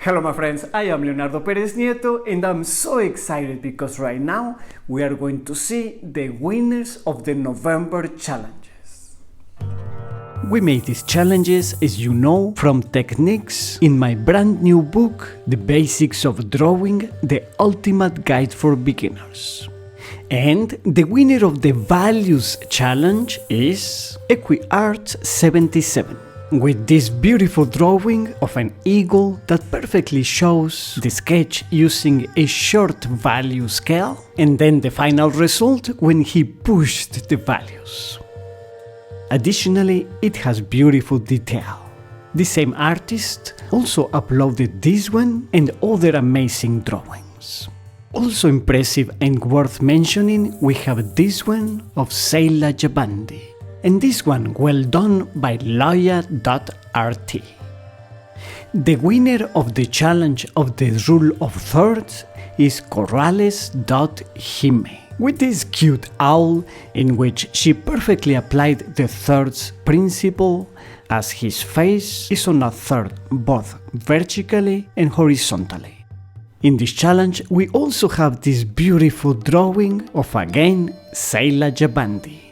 Hello my friends, I am Leonardo Perez Nieto and I'm so excited because right now we are going to see the winners of the November challenges. We made these challenges, as you know, from techniques in my brand new book, The Basics of Drawing, the Ultimate Guide for Beginners. And the winner of the Values Challenge is EquiArt77. With this beautiful drawing of an eagle that perfectly shows the sketch using a short value scale, and then the final result when he pushed the values. Additionally, it has beautiful detail. The same artist also uploaded this one and other amazing drawings. Also impressive and worth mentioning, we have this one of Seila Jabandi. And this one well done by Loya.rt. The winner of the challenge of the rule of thirds is Corrales.hime, with this cute owl in which she perfectly applied the thirds principle, as his face is on a third both vertically and horizontally. In this challenge we also have this beautiful drawing of again Seila Jabandi.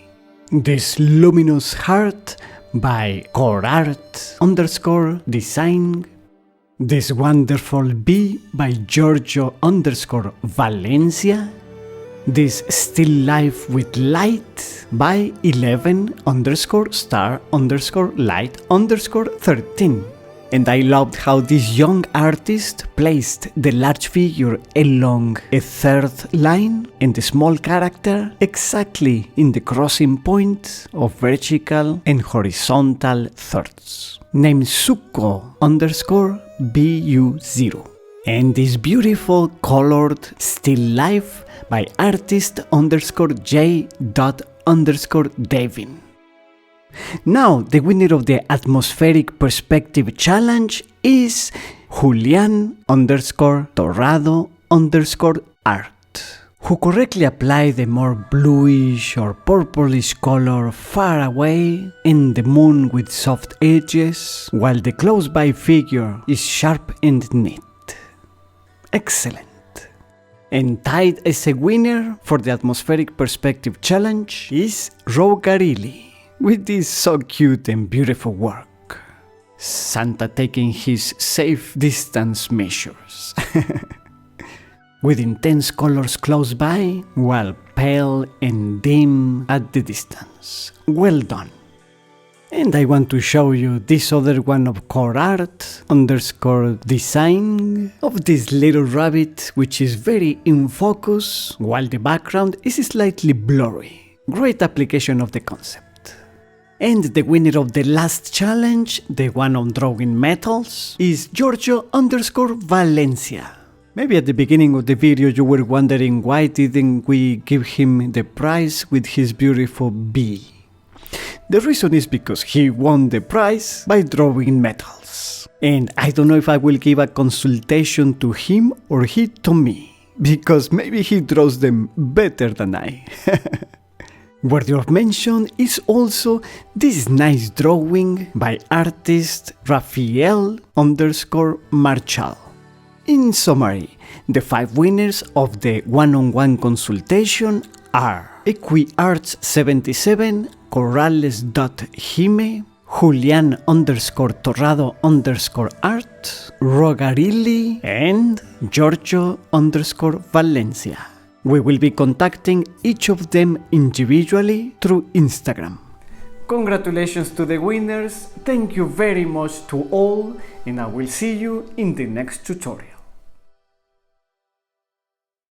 This luminous heart by corart_design. This wonderful bee by Giorgio_Valencia. This still life with light by 11_star_light_13. And I loved how this young artist placed the large figure along a third line and the small character exactly in the crossing point of vertical and horizontal thirds, named Suko_BU0. And this beautiful colored still life by artist_J._Devin. Now, the winner of the Atmospheric Perspective Challenge is Julian_Torrado_art, who correctly applied the more bluish or purplish color far away in the moon with soft edges, while the close-by figure is sharp and neat. Excellent. And tied as a winner for the Atmospheric Perspective Challenge is Rogarilli, with this so cute and beautiful work. Santa taking his safe distance measures. With intense colors close by, while pale and dim at the distance. Well done. And I want to show you this other one of corart_design of this little rabbit, which is very in focus, while the background is slightly blurry. Great application of the concept. And the winner of the last challenge, the one on drawing metals, is Giorgio_Valencia. Maybe at the beginning of the video you were wondering why didn't we give him the prize with his beautiful bee. The reason is because he won the prize by drawing metals. And I don't know if I will give a consultation to him or he to me, because maybe he draws them better than I. Worthy of mention is also this nice drawing by artist Rafael_Marchal. In summary, the 5 winners of the one-on-one consultation are EquiArt77, Corrales.hime, Julian_Torrado_art, Rogarilli, and Giorgio_Valencia. We will be contacting each of them individually through Instagram. Congratulations to the winners, thank you very much to all, and I will see you in the next tutorial.